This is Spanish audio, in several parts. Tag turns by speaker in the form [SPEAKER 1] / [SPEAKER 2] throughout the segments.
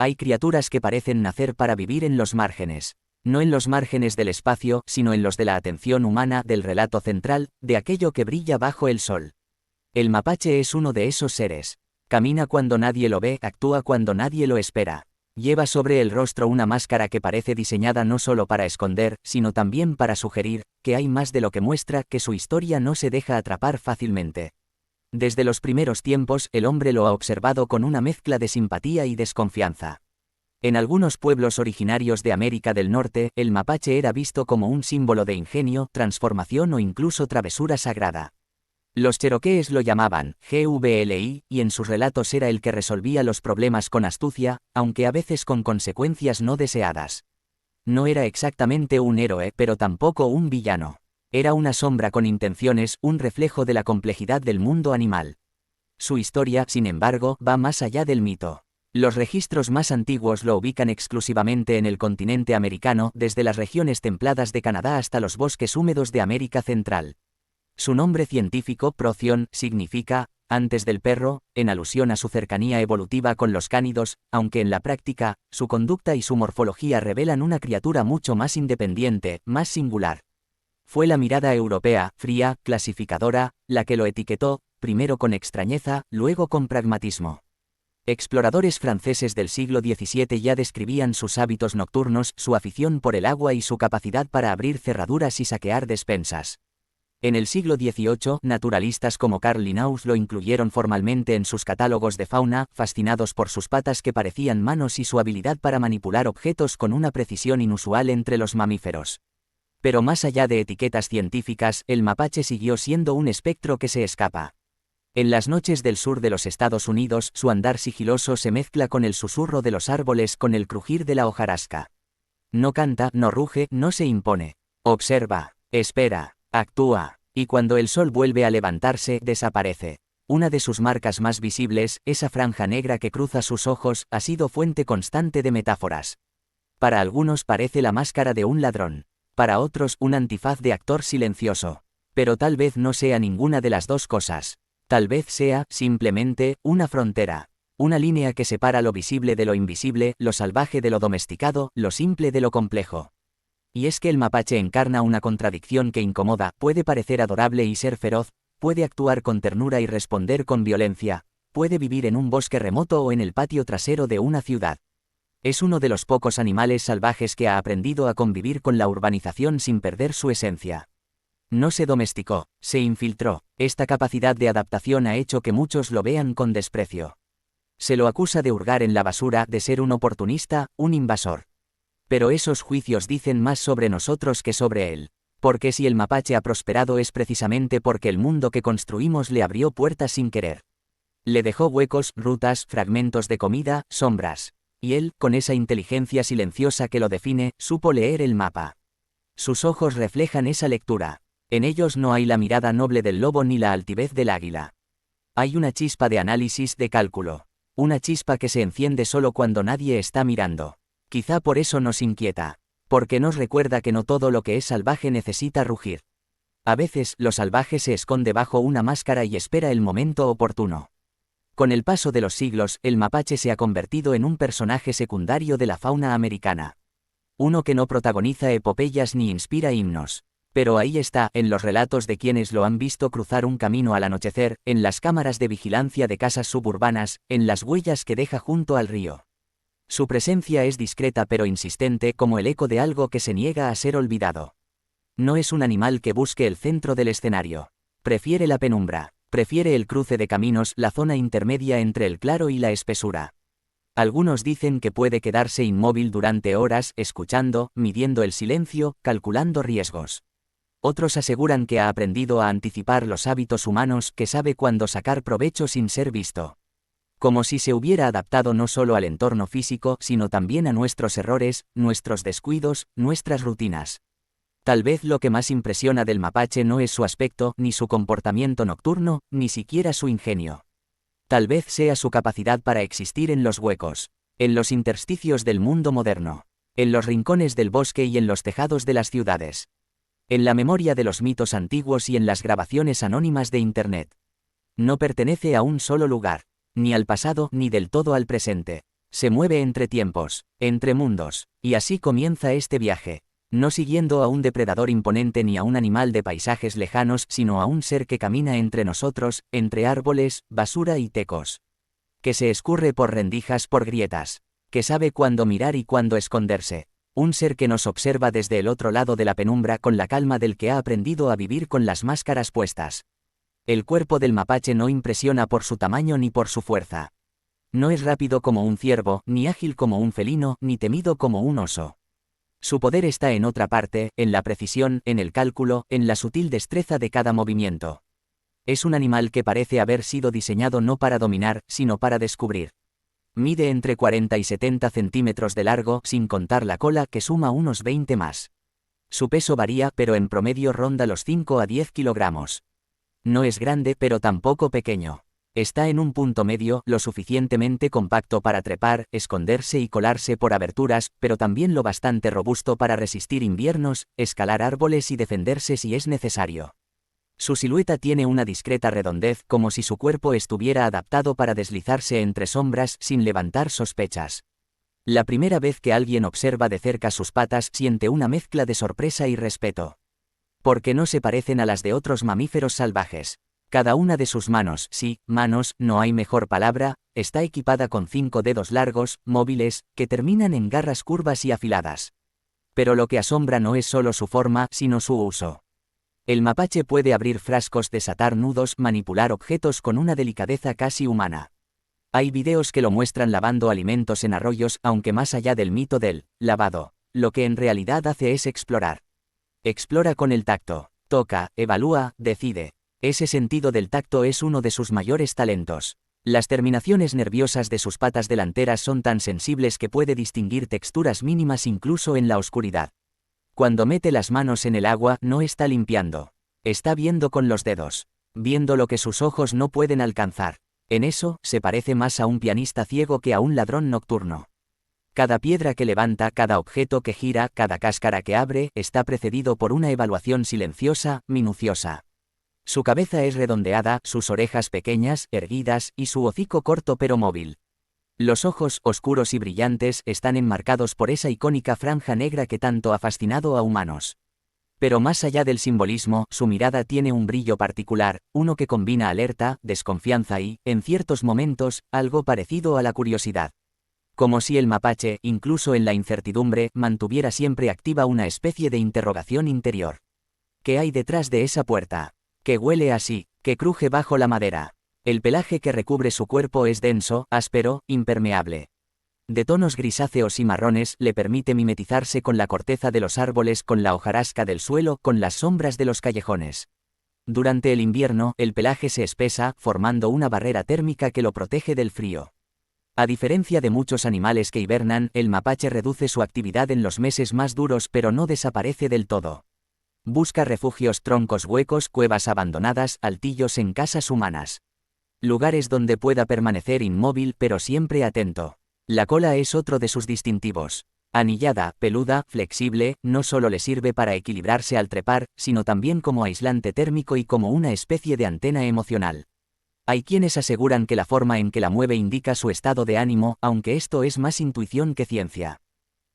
[SPEAKER 1] Hay criaturas que parecen nacer para vivir en los márgenes. No en los márgenes del espacio, sino en los de la atención humana, del relato central, de aquello que brilla bajo el sol. El mapache es uno de esos seres. Camina cuando nadie lo ve, actúa cuando nadie lo espera. Lleva sobre el rostro una máscara que parece diseñada no solo para esconder, sino también para sugerir, que hay más de lo que muestra, que su historia no se deja atrapar fácilmente. Desde los primeros tiempos, el hombre lo ha observado con una mezcla de simpatía y desconfianza. En algunos pueblos originarios de América del Norte, el mapache era visto como un símbolo de ingenio, transformación o incluso travesura sagrada. Los cherokees lo llamaban GVLI, y en sus relatos era el que resolvía los problemas con astucia, aunque a veces con consecuencias no deseadas. No era exactamente un héroe, pero tampoco un villano. Era una sombra con intenciones, un reflejo de la complejidad del mundo animal. Su historia, sin embargo, va más allá del mito. Los registros más antiguos lo ubican exclusivamente en el continente americano, desde las regiones templadas de Canadá hasta los bosques húmedos de América Central. Su nombre científico, Procyon, significa «antes del perro», en alusión a su cercanía evolutiva con los cánidos, aunque en la práctica, su conducta y su morfología revelan una criatura mucho más independiente, más singular. Fue la mirada europea, fría, clasificadora, la que lo etiquetó, primero con extrañeza, luego con pragmatismo. Exploradores franceses del siglo XVII ya describían sus hábitos nocturnos, su afición por el agua y su capacidad para abrir cerraduras y saquear despensas. En el siglo XVIII, naturalistas como Carl Linnaeus lo incluyeron formalmente en sus catálogos de fauna, fascinados por sus patas que parecían manos y su habilidad para manipular objetos con una precisión inusual entre los mamíferos. Pero más allá de etiquetas científicas, el mapache siguió siendo un espectro que se escapa. En las noches del sur de los Estados Unidos, su andar sigiloso se mezcla con el susurro de los árboles, con el crujir de la hojarasca. No canta, no ruge, no se impone. Observa, espera, actúa, y cuando el sol vuelve a levantarse, desaparece. Una de sus marcas más visibles, esa franja negra que cruza sus ojos, ha sido fuente constante de metáforas. Para algunos parece la máscara de un ladrón. Para otros, un antifaz de actor silencioso. Pero tal vez no sea ninguna de las dos cosas. Tal vez sea, simplemente, una frontera. Una línea que separa lo visible de lo invisible, lo salvaje de lo domesticado, lo simple de lo complejo. Y es que el mapache encarna una contradicción que incomoda, puede parecer adorable y ser feroz, puede actuar con ternura y responder con violencia, puede vivir en un bosque remoto o en el patio trasero de una ciudad. Es uno de los pocos animales salvajes que ha aprendido a convivir con la urbanización sin perder su esencia. No se domesticó, se infiltró. Esta capacidad de adaptación ha hecho que muchos lo vean con desprecio. Se lo acusa de hurgar en la basura, de ser un oportunista, un invasor. Pero esos juicios dicen más sobre nosotros que sobre él. Porque si el mapache ha prosperado es precisamente porque el mundo que construimos le abrió puertas sin querer. Le dejó huecos, rutas, fragmentos de comida, sombras. Y él, con esa inteligencia silenciosa que lo define, supo leer el mapa. Sus ojos reflejan esa lectura. En ellos no hay la mirada noble del lobo ni la altivez del águila. Hay una chispa de análisis, de cálculo. Una chispa que se enciende solo cuando nadie está mirando. Quizá por eso nos inquieta. Porque nos recuerda que no todo lo que es salvaje necesita rugir. A veces, lo salvaje se esconde bajo una máscara y espera el momento oportuno. Con el paso de los siglos, el mapache se ha convertido en un personaje secundario de la fauna americana. Uno que no protagoniza epopeyas ni inspira himnos. Pero ahí está, en los relatos de quienes lo han visto cruzar un camino al anochecer, en las cámaras de vigilancia de casas suburbanas, en las huellas que deja junto al río. Su presencia es discreta pero insistente, como el eco de algo que se niega a ser olvidado. No es un animal que busque el centro del escenario. Prefiere la penumbra, prefiere el cruce de caminos, la zona intermedia entre el claro y la espesura. Algunos dicen que puede quedarse inmóvil durante horas, escuchando, midiendo el silencio, calculando riesgos. Otros aseguran que ha aprendido a anticipar los hábitos humanos, que sabe cuándo sacar provecho sin ser visto. Como si se hubiera adaptado no solo al entorno físico, sino también a nuestros errores, nuestros descuidos, nuestras rutinas. Tal vez lo que más impresiona del mapache no es su aspecto, ni su comportamiento nocturno, ni siquiera su ingenio. Tal vez sea su capacidad para existir en los huecos, en los intersticios del mundo moderno, en los rincones del bosque y en los tejados de las ciudades. En la memoria de los mitos antiguos y en las grabaciones anónimas de Internet. No pertenece a un solo lugar, ni al pasado ni del todo al presente. Se mueve entre tiempos, entre mundos, y así comienza este viaje. No siguiendo a un depredador imponente ni a un animal de paisajes lejanos, sino a un ser que camina entre nosotros, entre árboles, basura y tecos. Que se escurre por rendijas, por grietas. Que sabe cuándo mirar y cuándo esconderse. Un ser que nos observa desde el otro lado de la penumbra con la calma del que ha aprendido a vivir con las máscaras puestas. El cuerpo del mapache no impresiona por su tamaño ni por su fuerza. No es rápido como un ciervo, ni ágil como un felino, ni temido como un oso. Su poder está en otra parte, en la precisión, en el cálculo, en la sutil destreza de cada movimiento. Es un animal que parece haber sido diseñado no para dominar, sino para descubrir. Mide entre 40 y 70 centímetros de largo, sin contar la cola que suma unos 20 más. Su peso varía, pero en promedio ronda los 5 a 10 kilogramos. No es grande, pero tampoco pequeño. Está en un punto medio, lo suficientemente compacto para trepar, esconderse y colarse por aberturas, pero también lo bastante robusto para resistir inviernos, escalar árboles y defenderse si es necesario. Su silueta tiene una discreta redondez, como si su cuerpo estuviera adaptado para deslizarse entre sombras sin levantar sospechas. La primera vez que alguien observa de cerca sus patas siente una mezcla de sorpresa y respeto. Porque no se parecen a las de otros mamíferos salvajes. Cada una de sus manos, sí, manos, no hay mejor palabra, está equipada con 5 dedos largos, móviles, que terminan en garras curvas y afiladas. Pero lo que asombra no es solo su forma, sino su uso. El mapache puede abrir frascos, desatar nudos, manipular objetos con una delicadeza casi humana. Hay videos que lo muestran lavando alimentos en arroyos, aunque más allá del mito del lavado, lo que en realidad hace es explorar. Explora con el tacto, toca, evalúa, decide. Ese sentido del tacto es uno de sus mayores talentos. Las terminaciones nerviosas de sus patas delanteras son tan sensibles que puede distinguir texturas mínimas incluso en la oscuridad. Cuando mete las manos en el agua, no está limpiando. Está viendo con los dedos. Viendo lo que sus ojos no pueden alcanzar. En eso, se parece más a un pianista ciego que a un ladrón nocturno. Cada piedra que levanta, cada objeto que gira, cada cáscara que abre, está precedido por una evaluación silenciosa, minuciosa. Su cabeza es redondeada, sus orejas pequeñas, erguidas, y su hocico corto pero móvil. Los ojos, oscuros y brillantes, están enmarcados por esa icónica franja negra que tanto ha fascinado a humanos. Pero más allá del simbolismo, su mirada tiene un brillo particular, uno que combina alerta, desconfianza y, en ciertos momentos, algo parecido a la curiosidad. Como si el mapache, incluso en la incertidumbre, mantuviera siempre activa una especie de interrogación interior. ¿Qué hay detrás de esa puerta? Que huele así, que cruje bajo la madera. El pelaje que recubre su cuerpo es denso, áspero, impermeable. De tonos grisáceos y marrones, le permite mimetizarse con la corteza de los árboles, con la hojarasca del suelo, con las sombras de los callejones. Durante el invierno, el pelaje se espesa, formando una barrera térmica que lo protege del frío. A diferencia de muchos animales que hibernan, el mapache reduce su actividad en los meses más duros pero no desaparece del todo. Busca refugios, troncos huecos, cuevas abandonadas, altillos en casas humanas. Lugares donde pueda permanecer inmóvil pero siempre atento. La cola es otro de sus distintivos. Anillada, peluda, flexible, no solo le sirve para equilibrarse al trepar, sino también como aislante térmico y como una especie de antena emocional. Hay quienes aseguran que la forma en que la mueve indica su estado de ánimo, aunque esto es más intuición que ciencia.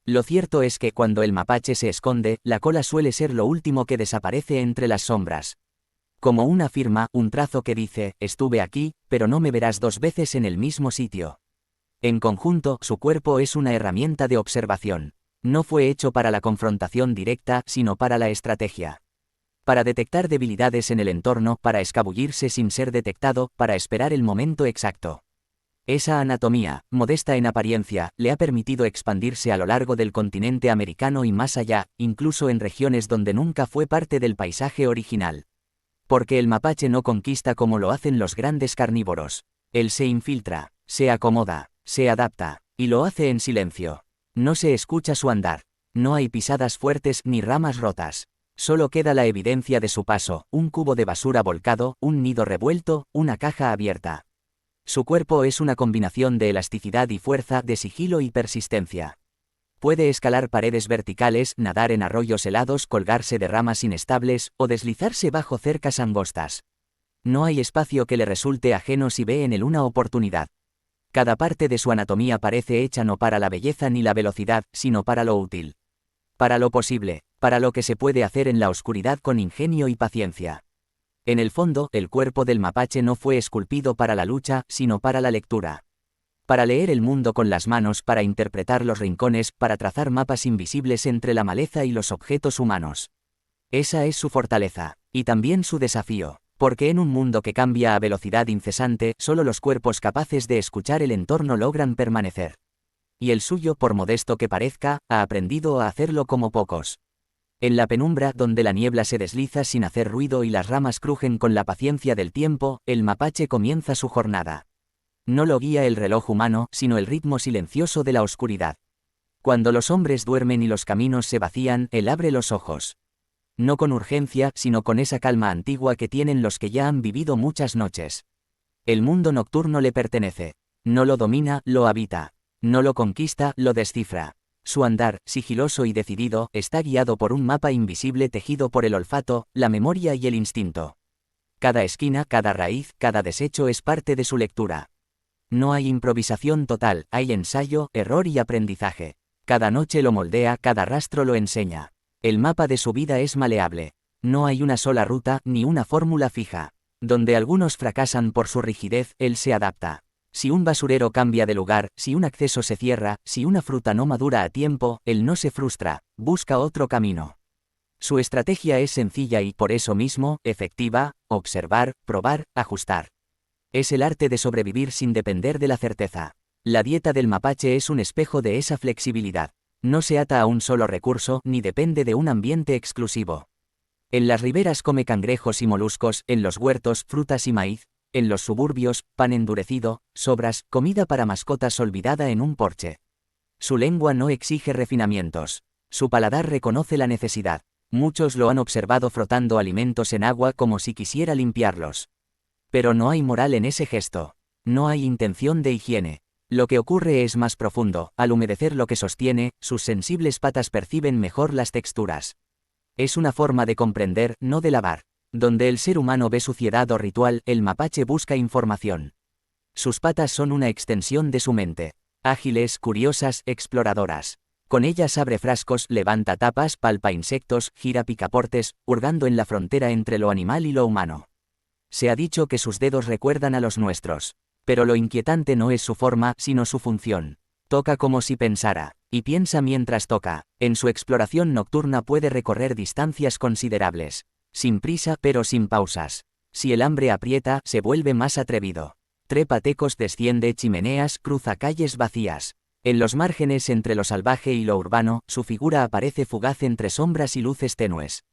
[SPEAKER 1] Lo cierto es que cuando el mapache se esconde, la cola suele ser lo último que desaparece entre las sombras. Como una firma, un trazo que dice, estuve aquí, pero no me verás 2 veces en el mismo sitio. En conjunto, su cuerpo es una herramienta de observación. No fue hecho para la confrontación directa, sino para la estrategia. Para detectar debilidades en el entorno, para escabullirse sin ser detectado, para esperar el momento exacto. Esa anatomía, modesta en apariencia, le ha permitido expandirse a lo largo del continente americano y más allá, incluso en regiones donde nunca fue parte del paisaje original. Porque el mapache no conquista como lo hacen los grandes carnívoros. Él se infiltra, se acomoda, se adapta, y lo hace en silencio. No se escucha su andar. No hay pisadas fuertes ni ramas rotas. Solo queda la evidencia de su paso, un cubo de basura volcado, un nido revuelto, una caja abierta. Su cuerpo es una combinación de elasticidad y fuerza, de sigilo y persistencia. Puede escalar paredes verticales, nadar en arroyos helados, colgarse de ramas inestables, o deslizarse bajo cercas angostas. No hay espacio que le resulte ajeno si ve en él una oportunidad. Cada parte de su anatomía parece hecha no para la belleza ni la velocidad, sino para lo útil. Para lo posible, para lo que se puede hacer en la oscuridad con ingenio y paciencia. En el fondo, el cuerpo del mapache no fue esculpido para la lucha, sino para la lectura. Para leer el mundo con las manos, para interpretar los rincones, para trazar mapas invisibles entre la maleza y los objetos humanos. Esa es su fortaleza, y también su desafío, porque en un mundo que cambia a velocidad incesante, solo los cuerpos capaces de escuchar el entorno logran permanecer. Y el suyo, por modesto que parezca, ha aprendido a hacerlo como pocos. En la penumbra, donde la niebla se desliza sin hacer ruido y las ramas crujen con la paciencia del tiempo, el mapache comienza su jornada. No lo guía el reloj humano, sino el ritmo silencioso de la oscuridad. Cuando los hombres duermen y los caminos se vacían, él abre los ojos. No con urgencia, sino con esa calma antigua que tienen los que ya han vivido muchas noches. El mundo nocturno le pertenece. No lo domina, lo habita. No lo conquista, lo descifra. Su andar, sigiloso y decidido, está guiado por un mapa invisible tejido por el olfato, la memoria y el instinto. Cada esquina, cada raíz, cada desecho es parte de su lectura. No hay improvisación total, hay ensayo, error y aprendizaje. Cada noche lo moldea, cada rastro lo enseña. El mapa de su vida es maleable. No hay una sola ruta, ni una fórmula fija. Donde algunos fracasan por su rigidez, él se adapta. Si un basurero cambia de lugar, si un acceso se cierra, si una fruta no madura a tiempo, él no se frustra, busca otro camino. Su estrategia es sencilla y, por eso mismo, efectiva: observar, probar, ajustar. Es el arte de sobrevivir sin depender de la certeza. La dieta del mapache es un espejo de esa flexibilidad. No se ata a un solo recurso, ni depende de un ambiente exclusivo. En las riberas come cangrejos y moluscos, en los huertos, frutas y maíz, en los suburbios, pan endurecido, sobras, comida para mascotas olvidada en un porche. Su lengua no exige refinamientos. Su paladar reconoce la necesidad. Muchos lo han observado frotando alimentos en agua como si quisiera limpiarlos. Pero no hay moral en ese gesto. No hay intención de higiene. Lo que ocurre es más profundo: al humedecer lo que sostiene, sus sensibles patas perciben mejor las texturas. Es una forma de comprender, no de lavar. Donde el ser humano ve suciedad o ritual, el mapache busca información. Sus patas son una extensión de su mente. Ágiles, curiosas, exploradoras. Con ellas abre frascos, levanta tapas, palpa insectos, gira picaportes, hurgando en la frontera entre lo animal y lo humano. Se ha dicho que sus dedos recuerdan a los nuestros. Pero lo inquietante no es su forma, sino su función. Toca como si pensara, y piensa mientras toca. En su exploración nocturna puede recorrer distancias considerables. Sin prisa, pero sin pausas. Si el hambre aprieta, se vuelve más atrevido. Trepa tecos, desciende chimeneas, cruza calles vacías. En los márgenes entre lo salvaje y lo urbano, su figura aparece fugaz entre sombras y luces tenues.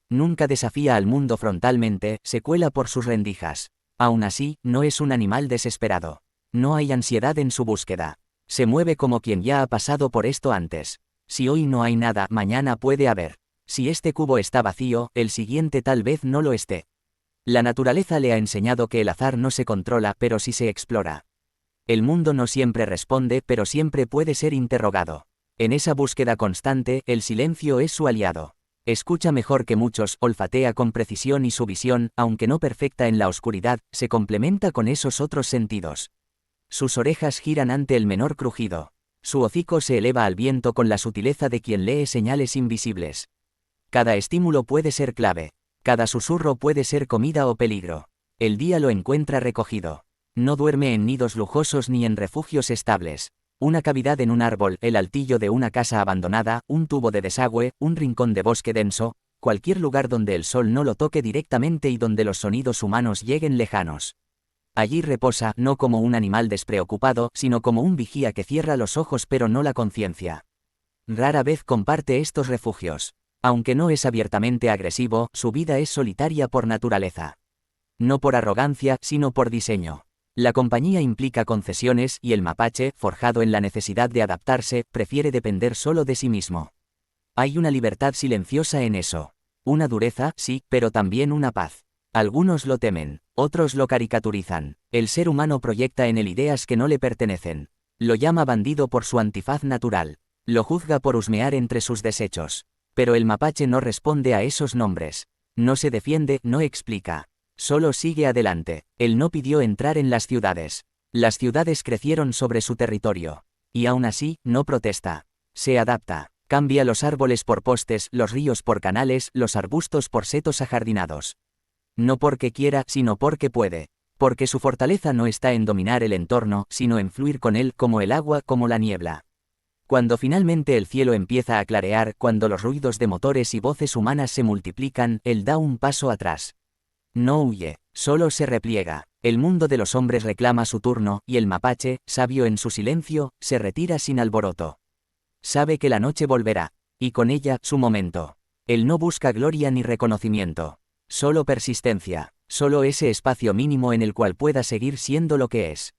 [SPEAKER 1] Nunca desafía al mundo frontalmente, se cuela por sus rendijas. Aún así, no es un animal desesperado. No hay ansiedad en su búsqueda. Se mueve como quien ya ha pasado por esto antes. Si hoy no hay nada, mañana puede haber. Si este cubo está vacío, el siguiente tal vez no lo esté. La naturaleza le ha enseñado que el azar no se controla, pero sí se explora. El mundo no siempre responde, pero siempre puede ser interrogado. En esa búsqueda constante, el silencio es su aliado. Escucha mejor que muchos, olfatea con precisión y su visión, aunque no perfecta en la oscuridad, se complementa con esos otros sentidos. Sus orejas giran ante el menor crujido. Su hocico se eleva al viento con la sutileza de quien lee señales invisibles. Cada estímulo puede ser clave. Cada susurro puede ser comida o peligro. El día lo encuentra recogido. No duerme en nidos lujosos ni en refugios estables. Una cavidad en un árbol, el altillo de una casa abandonada, un tubo de desagüe, un rincón de bosque denso, cualquier lugar donde el sol no lo toque directamente y donde los sonidos humanos lleguen lejanos. Allí reposa, no como un animal despreocupado, sino como un vigía que cierra los ojos pero no la conciencia. Rara vez comparte estos refugios. Aunque no es abiertamente agresivo, su vida es solitaria por naturaleza. No por arrogancia, sino por diseño. La compañía implica concesiones y el mapache, forjado en la necesidad de adaptarse, prefiere depender solo de sí mismo. Hay una libertad silenciosa en eso. Una dureza, sí, pero también una paz. Algunos lo temen, otros lo caricaturizan. El ser humano proyecta en él ideas que no le pertenecen. Lo llama bandido por su antifaz natural. Lo juzga por husmear entre sus desechos. Pero el mapache no responde a esos nombres. No se defiende, no explica. Solo sigue adelante. Él no pidió entrar en las ciudades. Las ciudades crecieron sobre su territorio. Y aún así, no protesta. Se adapta. Cambia los árboles por postes, los ríos por canales, los arbustos por setos ajardinados. No porque quiera, sino porque puede. Porque su fortaleza no está en dominar el entorno, sino en fluir con él como el agua, como la niebla. Cuando finalmente el cielo empieza a clarear, cuando los ruidos de motores y voces humanas se multiplican, él da un paso atrás. No huye, solo se repliega. El mundo de los hombres reclama su turno, y el mapache, sabio en su silencio, se retira sin alboroto. Sabe que la noche volverá, y con ella, su momento. Él no busca gloria ni reconocimiento. Solo persistencia, solo ese espacio mínimo en el cual pueda seguir siendo lo que es.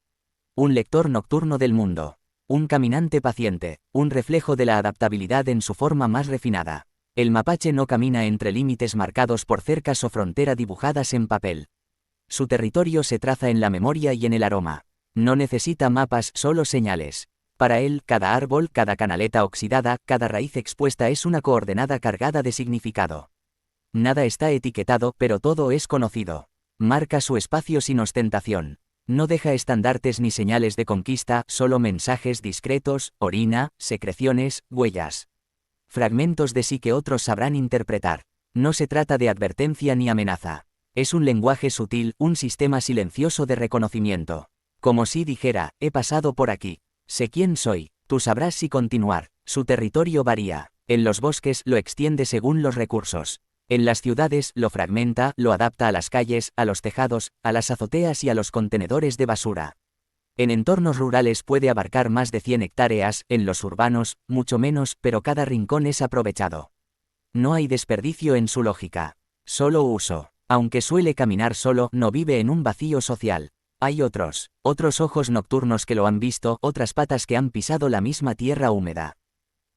[SPEAKER 1] Un lector nocturno del mundo. Un caminante paciente, un reflejo de la adaptabilidad en su forma más refinada. El mapache no camina entre límites marcados por cercas o frontera dibujadas en papel. Su territorio se traza en la memoria y en el aroma. No necesita mapas, solo señales. Para él, cada árbol, cada canaleta oxidada, cada raíz expuesta es una coordenada cargada de significado. Nada está etiquetado, pero todo es conocido. Marca su espacio sin ostentación. No deja estandartes ni señales de conquista, solo mensajes discretos, orina, secreciones, huellas. Fragmentos de sí que otros sabrán interpretar. No se trata de advertencia ni amenaza. Es un lenguaje sutil, un sistema silencioso de reconocimiento. Como si dijera, he pasado por aquí. Sé quién soy, tú sabrás si continuar. Su territorio varía. En los bosques lo extiende según los recursos. En las ciudades lo fragmenta, lo adapta a las calles, a los tejados, a las azoteas y a los contenedores de basura. En entornos rurales puede abarcar más de 100 hectáreas, en los urbanos, mucho menos, pero cada rincón es aprovechado. No hay desperdicio en su lógica. Solo uso. Aunque suele caminar solo, no vive en un vacío social. Hay otros ojos nocturnos que lo han visto, otras patas que han pisado la misma tierra húmeda.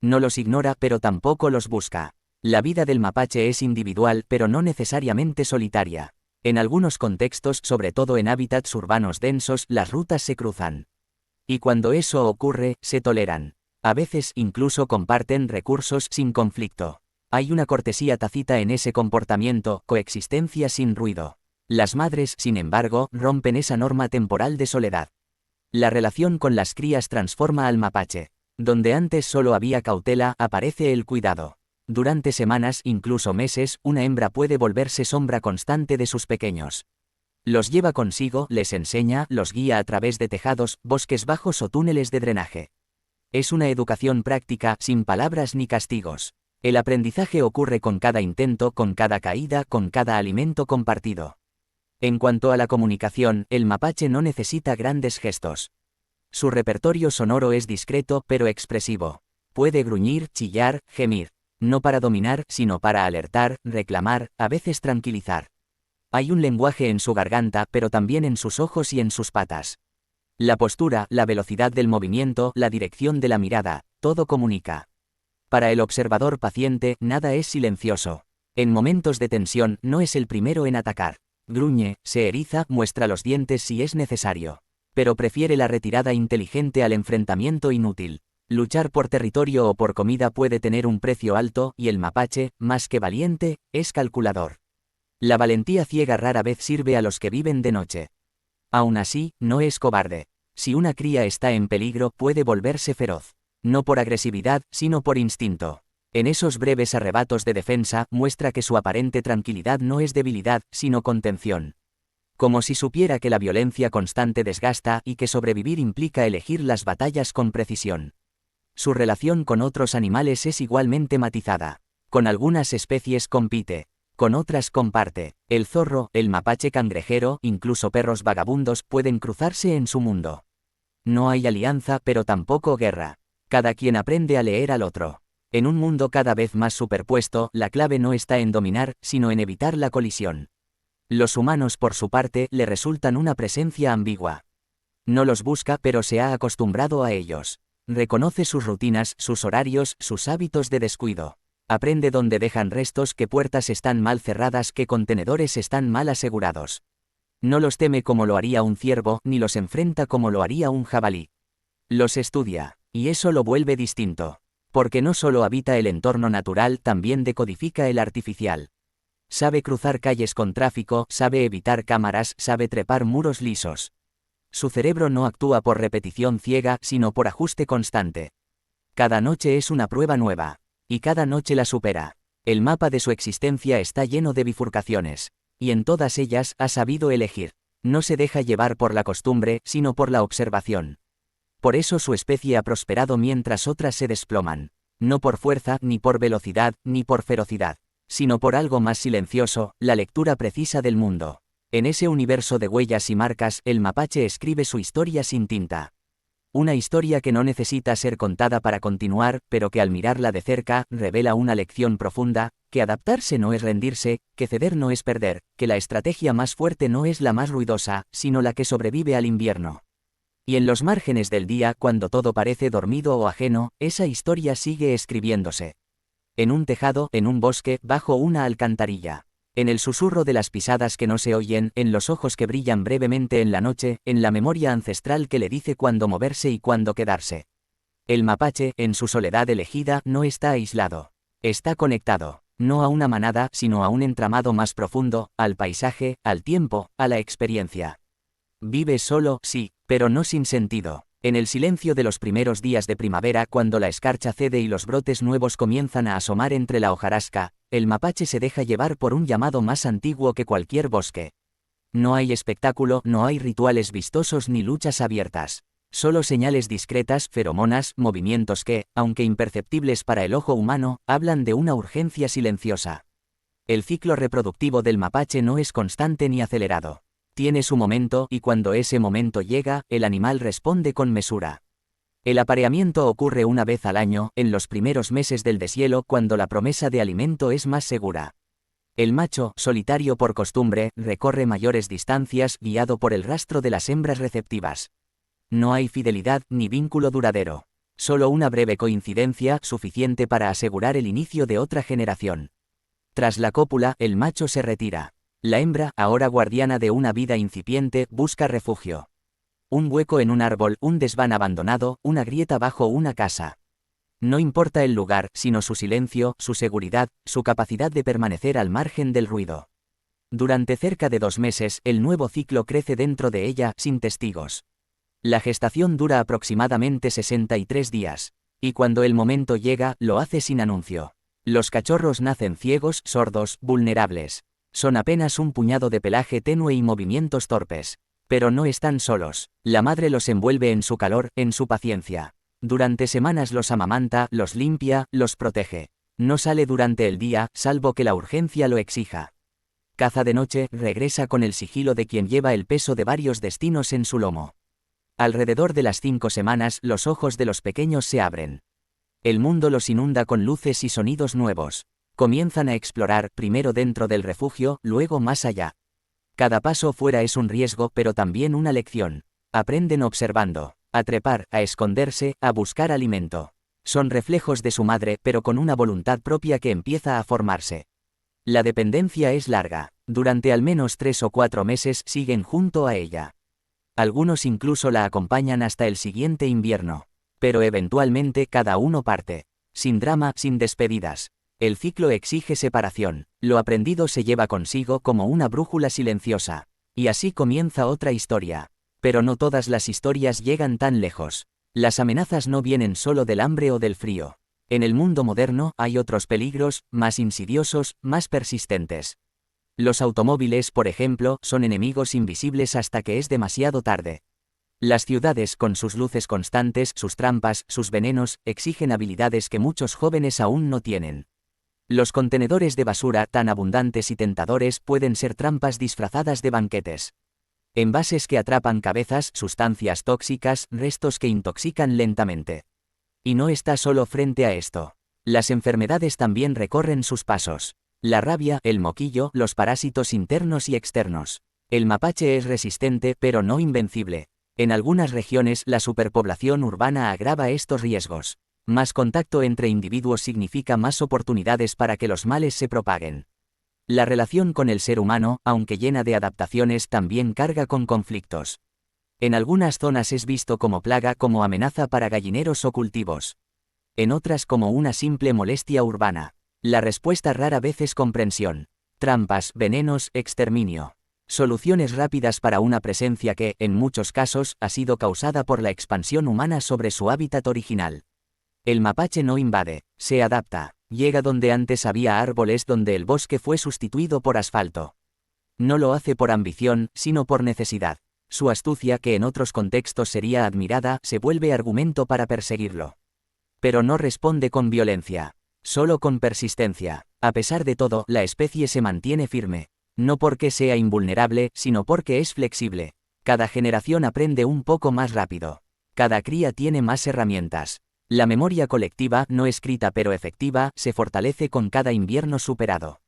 [SPEAKER 1] No los ignora, pero tampoco los busca. La vida del mapache es individual, pero no necesariamente solitaria. En algunos contextos, sobre todo en hábitats urbanos densos, las rutas se cruzan. Y cuando eso ocurre, se toleran. A veces incluso comparten recursos sin conflicto. Hay una cortesía tácita en ese comportamiento, coexistencia sin ruido. Las madres, sin embargo, rompen esa norma temporal de soledad. La relación con las crías transforma al mapache. Donde antes solo había cautela, aparece el cuidado. Durante semanas, incluso meses, una hembra puede volverse sombra constante de sus pequeños. Los lleva consigo, les enseña, los guía a través de tejados, bosques bajos o túneles de drenaje. Es una educación práctica, sin palabras ni castigos. El aprendizaje ocurre con cada intento, con cada caída, con cada alimento compartido. En cuanto a la comunicación, el mapache no necesita grandes gestos. Su repertorio sonoro es discreto pero expresivo. Puede gruñir, chillar, gemir. No para dominar, sino para alertar, reclamar, a veces tranquilizar. Hay un lenguaje en su garganta, pero también en sus ojos y en sus patas. La postura, la velocidad del movimiento, la dirección de la mirada, todo comunica. Para el observador paciente, nada es silencioso. En momentos de tensión, no es el primero en atacar. Gruñe, se eriza, muestra los dientes si es necesario. Pero prefiere la retirada inteligente al enfrentamiento inútil. Luchar por territorio o por comida puede tener un precio alto, y el mapache, más que valiente, es calculador. La valentía ciega rara vez sirve a los que viven de noche. Aún así, no es cobarde. Si una cría está en peligro, puede volverse feroz. No por agresividad, sino por instinto. En esos breves arrebatos de defensa, muestra que su aparente tranquilidad no es debilidad, sino contención. Como si supiera que la violencia constante desgasta y que sobrevivir implica elegir las batallas con precisión. Su relación con otros animales es igualmente matizada. Con algunas especies compite. Con otras comparte. El zorro, el mapache cangrejero, incluso perros vagabundos pueden cruzarse en su mundo. No hay alianza, pero tampoco guerra. Cada quien aprende a leer al otro. En un mundo cada vez más superpuesto, la clave no está en dominar, sino en evitar la colisión. Los humanos, por su parte, le resultan una presencia ambigua. No los busca, pero se ha acostumbrado a ellos. Reconoce sus rutinas, sus horarios, sus hábitos de descuido. Aprende dónde dejan restos, qué puertas están mal cerradas, qué contenedores están mal asegurados. No los teme como lo haría un ciervo, ni los enfrenta como lo haría un jabalí. Los estudia, y eso lo vuelve distinto. Porque no solo habita el entorno natural, también decodifica el artificial. Sabe cruzar calles con tráfico, sabe evitar cámaras, sabe trepar muros lisos. Su cerebro no actúa por repetición ciega, sino por ajuste constante. Cada noche es una prueba nueva. Y cada noche la supera. El mapa de su existencia está lleno de bifurcaciones. Y en todas ellas ha sabido elegir. No se deja llevar por la costumbre, sino por la observación. Por eso su especie ha prosperado mientras otras se desploman. No por fuerza, ni por velocidad, ni por ferocidad, sino por algo más silencioso, la lectura precisa del mundo. En ese universo de huellas y marcas, el mapache escribe su historia sin tinta. Una historia que no necesita ser contada para continuar, pero que al mirarla de cerca, revela una lección profunda, que adaptarse no es rendirse, que ceder no es perder, que la estrategia más fuerte no es la más ruidosa, sino la que sobrevive al invierno. Y en los márgenes del día, cuando todo parece dormido o ajeno, esa historia sigue escribiéndose. En un tejado, en un bosque, bajo una alcantarilla. En el susurro de las pisadas que no se oyen, en los ojos que brillan brevemente en la noche, en la memoria ancestral que le dice cuándo moverse y cuándo quedarse. El mapache, en su soledad elegida, no está aislado. Está conectado, no a una manada, sino a un entramado más profundo, al paisaje, al tiempo, a la experiencia. Vive solo, sí, pero no sin sentido. En el silencio de los primeros días de primavera, cuando la escarcha cede y los brotes nuevos comienzan a asomar entre la hojarasca, el mapache se deja llevar por un llamado más antiguo que cualquier bosque. No hay espectáculo, no hay rituales vistosos ni luchas abiertas. Solo señales discretas, feromonas, movimientos que, aunque imperceptibles para el ojo humano, hablan de una urgencia silenciosa. El ciclo reproductivo del mapache no es constante ni acelerado. Tiene su momento, y cuando ese momento llega, el animal responde con mesura. El apareamiento ocurre una vez al año, en los primeros meses del deshielo, cuando la promesa de alimento es más segura. El macho, solitario por costumbre, recorre mayores distancias, guiado por el rastro de las hembras receptivas. No hay fidelidad, ni vínculo duradero. Solo una breve coincidencia, suficiente para asegurar el inicio de otra generación. Tras la cópula, el macho se retira. La hembra, ahora guardiana de una vida incipiente, busca refugio. Un hueco en un árbol, un desván abandonado, una grieta bajo una casa. No importa el lugar, sino su silencio, su seguridad, su capacidad de permanecer al margen del ruido. Durante cerca de 2 meses, el nuevo ciclo crece dentro de ella, sin testigos. La gestación dura aproximadamente 63 días. Y cuando el momento llega, lo hace sin anuncio. Los cachorros nacen ciegos, sordos, vulnerables. Son apenas un puñado de pelaje tenue y movimientos torpes. Pero no están solos. La madre los envuelve en su calor, en su paciencia. Durante semanas los amamanta, los limpia, los protege. No sale durante el día, salvo que la urgencia lo exija. Caza de noche, regresa con el sigilo de quien lleva el peso de varios destinos en su lomo. Alrededor de las 5 semanas, los ojos de los pequeños se abren. El mundo los inunda con luces y sonidos nuevos. Comienzan a explorar, primero dentro del refugio, luego más allá. Cada paso fuera es un riesgo, pero también una lección. Aprenden observando, a trepar, a esconderse, a buscar alimento. Son reflejos de su madre, pero con una voluntad propia que empieza a formarse. La dependencia es larga. Durante al menos 3 o 4 meses siguen junto a ella. Algunos incluso la acompañan hasta el siguiente invierno. Pero eventualmente cada uno parte. Sin drama, sin despedidas. El ciclo exige separación. Lo aprendido se lleva consigo como una brújula silenciosa. Y así comienza otra historia. Pero no todas las historias llegan tan lejos. Las amenazas no vienen solo del hambre o del frío. En el mundo moderno hay otros peligros, más insidiosos, más persistentes. Los automóviles, por ejemplo, son enemigos invisibles hasta que es demasiado tarde. Las ciudades, con sus luces constantes, sus trampas, sus venenos, exigen habilidades que muchos jóvenes aún no tienen. Los contenedores de basura, tan abundantes y tentadores, pueden ser trampas disfrazadas de banquetes. Envases que atrapan cabezas, sustancias tóxicas, restos que intoxican lentamente. Y no está solo frente a esto. Las enfermedades también recorren sus pasos. La rabia, el moquillo, los parásitos internos y externos. El mapache es resistente, pero no invencible. En algunas regiones, la superpoblación urbana agrava estos riesgos. Más contacto entre individuos significa más oportunidades para que los males se propaguen. La relación con el ser humano, aunque llena de adaptaciones, también carga con conflictos. En algunas zonas es visto como plaga, como amenaza para gallineros o cultivos. En otras como una simple molestia urbana. La respuesta rara vez es comprensión. Trampas, venenos, exterminio. Soluciones rápidas para una presencia que, en muchos casos, ha sido causada por la expansión humana sobre su hábitat original. El mapache no invade, se adapta, llega donde antes había árboles, donde el bosque fue sustituido por asfalto. No lo hace por ambición, sino por necesidad. Su astucia, que en otros contextos sería admirada, se vuelve argumento para perseguirlo. Pero no responde con violencia, solo con persistencia. A pesar de todo, la especie se mantiene firme. No porque sea invulnerable, sino porque es flexible. Cada generación aprende un poco más rápido. Cada cría tiene más herramientas. La memoria colectiva, no escrita pero efectiva, se fortalece con cada invierno superado.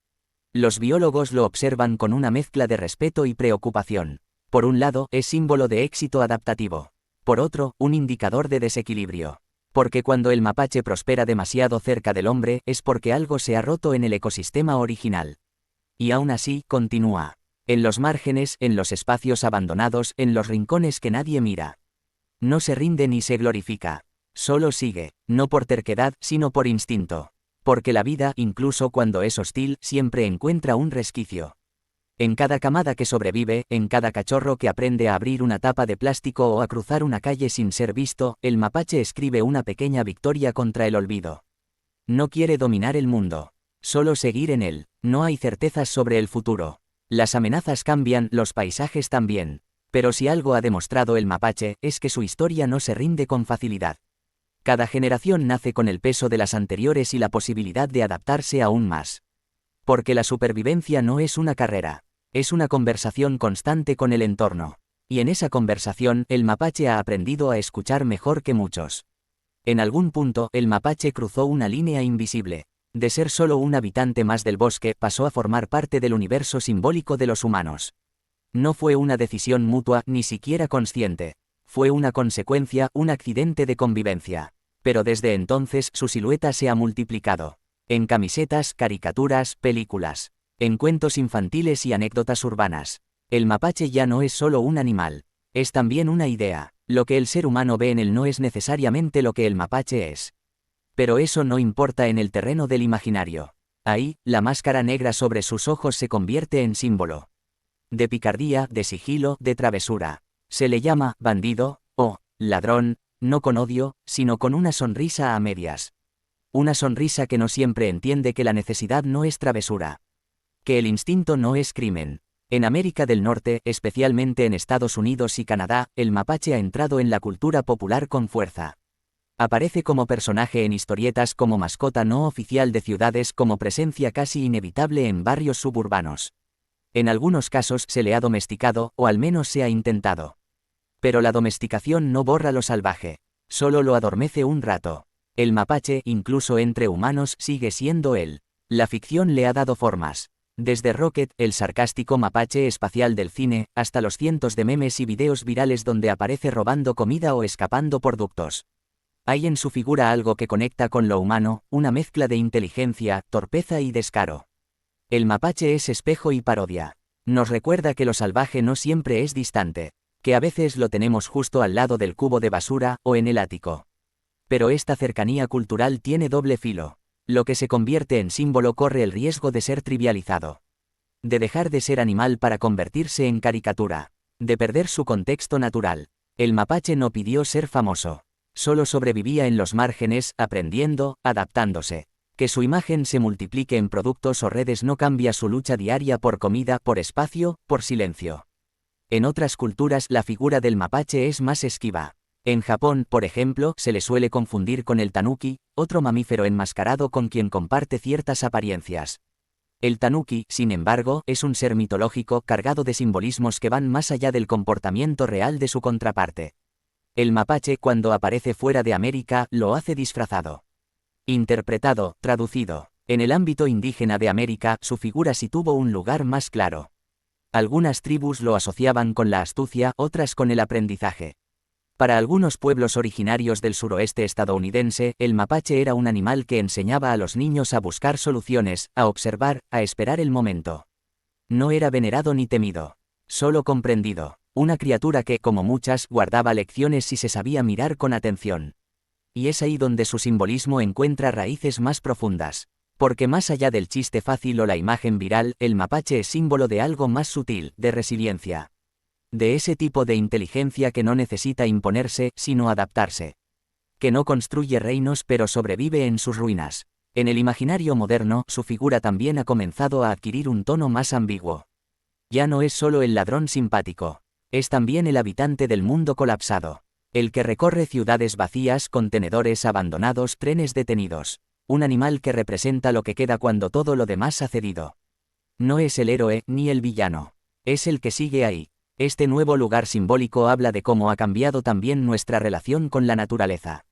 [SPEAKER 1] Los biólogos lo observan con una mezcla de respeto y preocupación. Por un lado, es símbolo de éxito adaptativo. Por otro, un indicador de desequilibrio. Porque cuando el mapache prospera demasiado cerca del hombre, es porque algo se ha roto en el ecosistema original. Y aún así, continúa. En los márgenes, en los espacios abandonados, en los rincones que nadie mira. No se rinde ni se glorifica. Solo sigue, no por terquedad, sino por instinto. Porque la vida, incluso cuando es hostil, siempre encuentra un resquicio. En cada camada que sobrevive, en cada cachorro que aprende a abrir una tapa de plástico o a cruzar una calle sin ser visto, el mapache escribe una pequeña victoria contra el olvido. No quiere dominar el mundo. Solo seguir en él. No hay certezas sobre el futuro. Las amenazas cambian, los paisajes también. Pero si algo ha demostrado el mapache, es que su historia no se rinde con facilidad. Cada generación nace con el peso de las anteriores y la posibilidad de adaptarse aún más. Porque la supervivencia no es una carrera. Es una conversación constante con el entorno. Y en esa conversación, el mapache ha aprendido a escuchar mejor que muchos. En algún punto, el mapache cruzó una línea invisible. De ser solo un habitante más del bosque, pasó a formar parte del universo simbólico de los humanos. No fue una decisión mutua, ni siquiera consciente. Fue una consecuencia, un accidente de convivencia. Pero desde entonces su silueta se ha multiplicado. En camisetas, caricaturas, películas. En cuentos infantiles y anécdotas urbanas. El mapache ya no es solo un animal. Es también una idea. Lo que el ser humano ve en él no es necesariamente lo que el mapache es. Pero eso no importa en el terreno del imaginario. Ahí, la máscara negra sobre sus ojos se convierte en símbolo. De picardía, de sigilo, de travesura. Se le llama bandido, o ladrón, no con odio, sino con una sonrisa a medias. Una sonrisa que no siempre entiende que la necesidad no es travesura. Que el instinto no es crimen. En América del Norte, especialmente en Estados Unidos y Canadá, el mapache ha entrado en la cultura popular con fuerza. Aparece como personaje en historietas, como mascota no oficial de ciudades, como presencia casi inevitable en barrios suburbanos. En algunos casos se le ha domesticado, o al menos se ha intentado. Pero la domesticación no borra lo salvaje, solo lo adormece un rato. El mapache, incluso entre humanos, sigue siendo él. La ficción le ha dado formas. Desde Rocket, el sarcástico mapache espacial del cine, hasta los cientos de memes y videos virales donde aparece robando comida o escapando por ductos. Hay en su figura algo que conecta con lo humano, una mezcla de inteligencia, torpeza y descaro. El mapache es espejo y parodia. Nos recuerda que lo salvaje no siempre es distante, que a veces lo tenemos justo al lado del cubo de basura, o en el ático. Pero esta cercanía cultural tiene doble filo. Lo que se convierte en símbolo corre el riesgo de ser trivializado. De dejar de ser animal para convertirse en caricatura. De perder su contexto natural. El mapache no pidió ser famoso. Solo sobrevivía en los márgenes, aprendiendo, adaptándose. Que su imagen se multiplique en productos o redes no cambia su lucha diaria por comida, por espacio, por silencio. En otras culturas la figura del mapache es más esquiva. En Japón, por ejemplo, se le suele confundir con el tanuki, otro mamífero enmascarado con quien comparte ciertas apariencias. El tanuki, sin embargo, es un ser mitológico cargado de simbolismos que van más allá del comportamiento real de su contraparte. El mapache, cuando aparece fuera de América, lo hace disfrazado. Interpretado, traducido. En el ámbito indígena de América, su figura sí tuvo un lugar más claro. Algunas tribus lo asociaban con la astucia, otras con el aprendizaje. Para algunos pueblos originarios del suroeste estadounidense, el mapache era un animal que enseñaba a los niños a buscar soluciones, a observar, a esperar el momento. No era venerado ni temido, solo comprendido. Una criatura que, como muchas, guardaba lecciones si se sabía mirar con atención. Y es ahí donde su simbolismo encuentra raíces más profundas. Porque más allá del chiste fácil o la imagen viral, el mapache es símbolo de algo más sutil, de resiliencia. De ese tipo de inteligencia que no necesita imponerse, sino adaptarse. Que no construye reinos pero sobrevive en sus ruinas. En el imaginario moderno, su figura también ha comenzado a adquirir un tono más ambiguo. Ya no es solo el ladrón simpático. Es también el habitante del mundo colapsado. El que recorre ciudades vacías, contenedores abandonados, trenes detenidos. Un animal que representa lo que queda cuando todo lo demás ha cedido. No es el héroe, ni el villano. Es el que sigue ahí. Este nuevo lugar simbólico habla de cómo ha cambiado también nuestra relación con la naturaleza.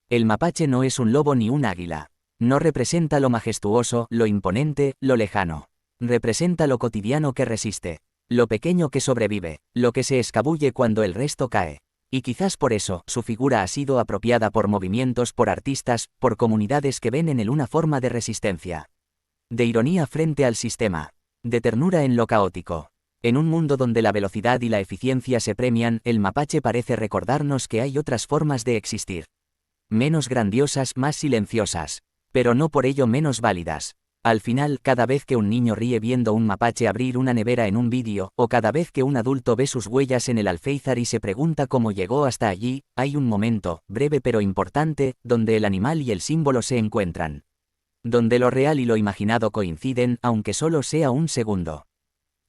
[SPEAKER 1] El mapache no es un lobo ni un águila. No representa lo majestuoso, lo imponente, lo lejano. Representa lo cotidiano que resiste. Lo pequeño que sobrevive, lo que se escabulle cuando el resto cae. Y quizás por eso, su figura ha sido apropiada por movimientos, por artistas, por comunidades que ven en él una forma de resistencia. De ironía frente al sistema. De ternura en lo caótico. En un mundo donde la velocidad y la eficiencia se premian, el mapache parece recordarnos que hay otras formas de existir. Menos grandiosas, más silenciosas. Pero no por ello menos válidas. Al final, cada vez que un niño ríe viendo un mapache abrir una nevera en un vídeo, o cada vez que un adulto ve sus huellas en el alféizar y se pregunta cómo llegó hasta allí, hay un momento, breve pero importante, donde el animal y el símbolo se encuentran. Donde lo real y lo imaginado coinciden, aunque solo sea un segundo.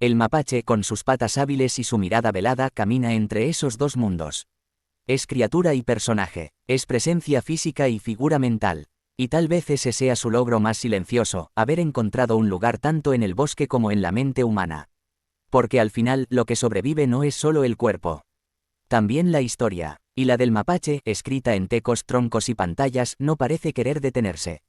[SPEAKER 1] El mapache, con sus patas hábiles y su mirada velada, camina entre esos dos mundos. Es criatura y personaje, es presencia física y figura mental. Y tal vez ese sea su logro más silencioso, haber encontrado un lugar tanto en el bosque como en la mente humana. Porque al final, lo que sobrevive no es solo el cuerpo. También la historia. Y la del mapache, escrita en tecos, troncos y pantallas, no parece querer detenerse.